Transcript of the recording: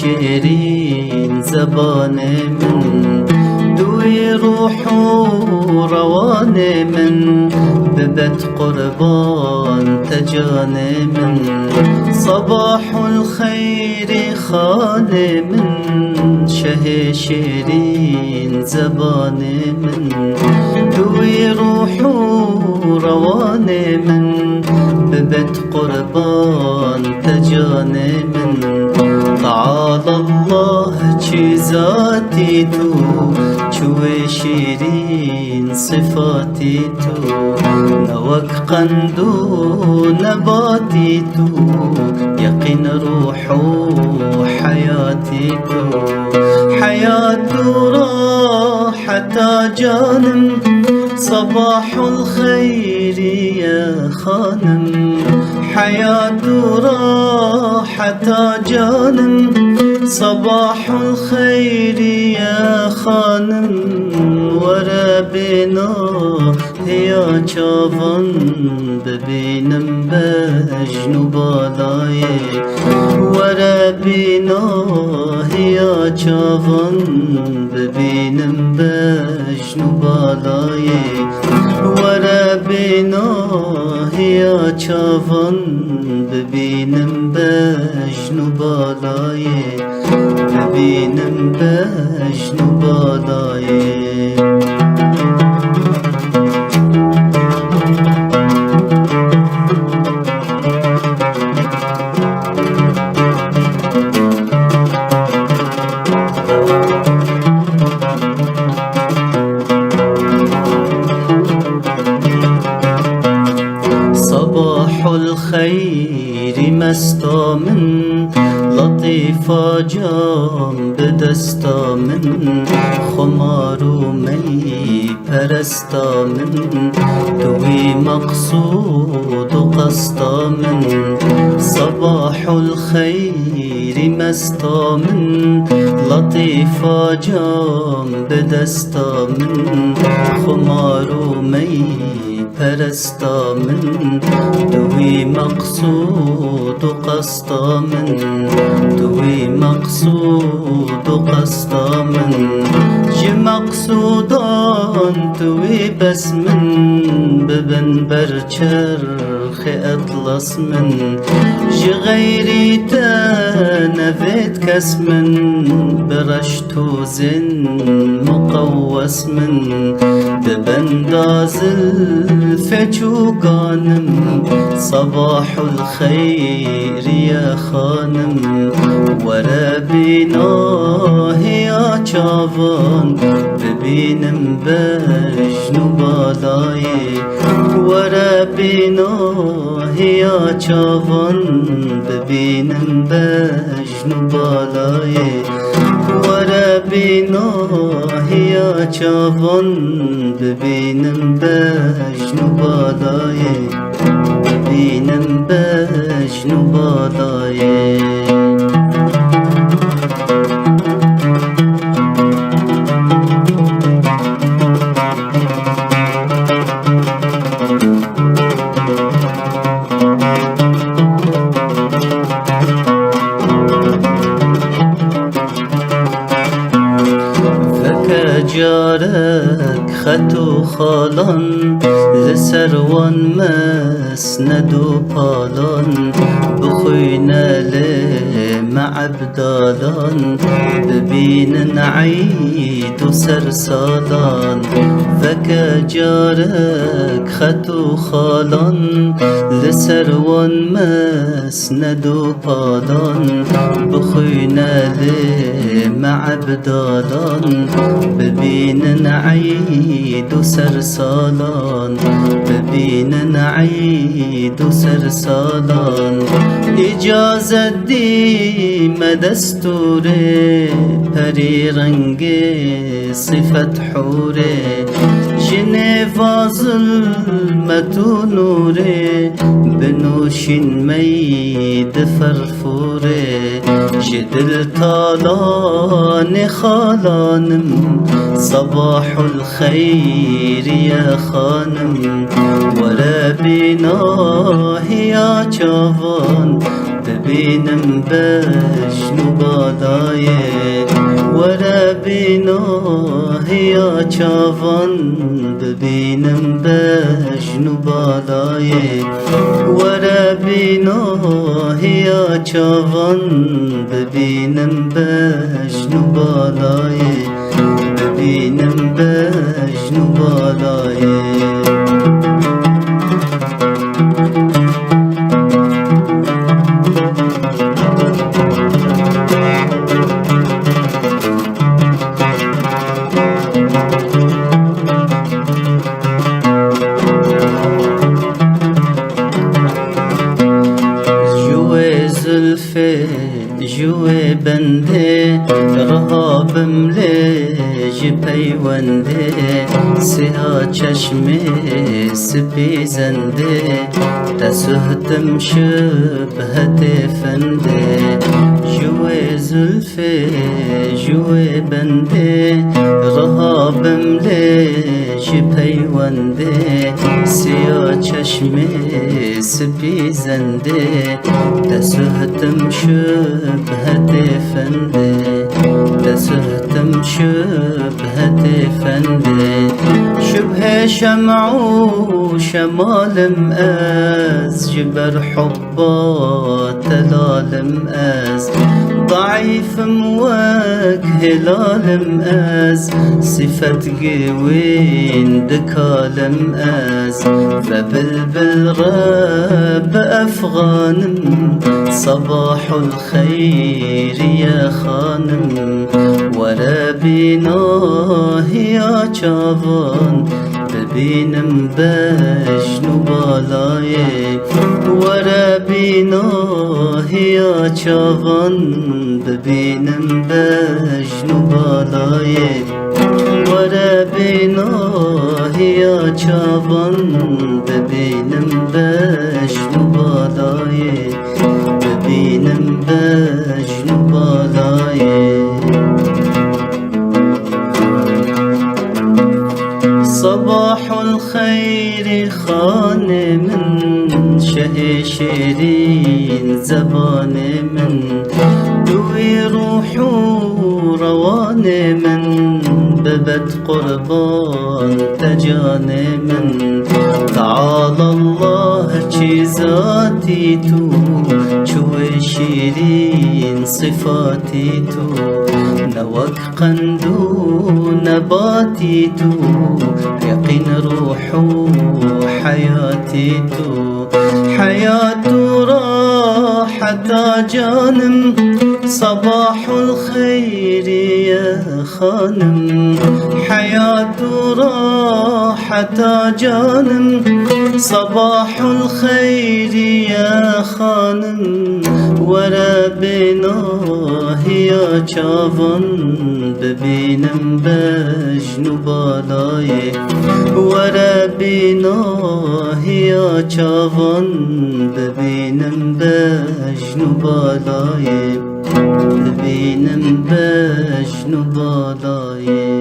شيرين زبان من دوي روح وروان من ببت قربان تجان من صباح الخير خان من شه شيرين زبان من دوي روح وروان من ببت قربان تجان من تعالى الله چی ذاتی تو چوی شیرین صفاتی تو نوک قند و نباتی تو یقین روح و حیاتی تو حیات و راحت جانم صباح الخير يا خانم حياة راحة جانم صباح الخير يا خانم وربنا هيا چاوان ببینم بجنوب بالای وربنا هيا چاوان ببینم بجنوب بالای وربنا هيا چاوان ببینم بجنوب بالای ببینم بجنوب بالای صباح الخير مستا من لطيفة جام بدستا من خمار و می پرستا من دوی مقصود و قصدا من صباح الخير مستا من لطيفة جام بدستا من خمار و می پرستا من دوی مقصود و قصدا من دوی مقصود و قصدا من جی مقصودان توی بس من ببن برچرخ اطلس من جی غیری تنفيت کس من برشت و زن مقوس من ببنداز الفجوقانم صباح الخير يا خانم وربنا هيا چاوان ببینم بجنوب بالای وربنا هيا چاوان ببینم بجنوب بالای وربنا هيا چاوان ببینم بجنوب بالای ببینم بجنوب بالای جارك خطو خالان لسروان مسند و پالان بخوينا مع بدالان ببين عيد و سرسالان فكا جارك خطو خالان لسروان مسند و پالان بخوينا مع بدالان ببين عيد و سرسالان ببين عيد و سرسالان اجازت دی مدستوره پری رنگ صفت حوره جنیوا ظلمت و نوره بنوشین مید فرفوره جدل تالان خالانم صباح الخير يا خانم وربنا هيا چاوان ببینم بجنوب بالای çavan bibînim bejn û balayê were bînahiya çavan bibînim bejn û balayê bibînim bejn û balayê زلفê ji wê bendê rihabim lê ji peywendê siha çeşmê spî zendê te suhtim şibhetê fendê ji wê zülfê ji wê bendê rihabim lê ji peywendê siha çeşmê spî zendê te suhtim şibhetê fendê te suhtim şibhetê fendê şibhê şem'a û şemalim ez ji ber hubba telalim ez ضعيفم وك هلالم از صفت جوين دكالم از فبلبل رب أفغانم صباح الخير يا خانم ورا بناهيا چاوان ببینم بجن و بالایê were bînahiya çavan bibînim bejn û balayê were bînahiya çavan bibînim bejn û balayê bibînim bejn û balayê صباح الخير خان من شه شيرين زبان من دوي روح روان من ببت قربان تجان من تعالى الله چیزاتی تو چوه شیرین صفاتی تو نوک قندو نباتی تو يقين روح حياتي تو حياة راحة جانم صباح الخير يا خانم حياة راحة جانم صباح الخير يا خانم ورا بناهيا چاوان ببینم بجن و بالایê were bînahiya çavan bibînim bejn û balayê bibînim bejn û balayê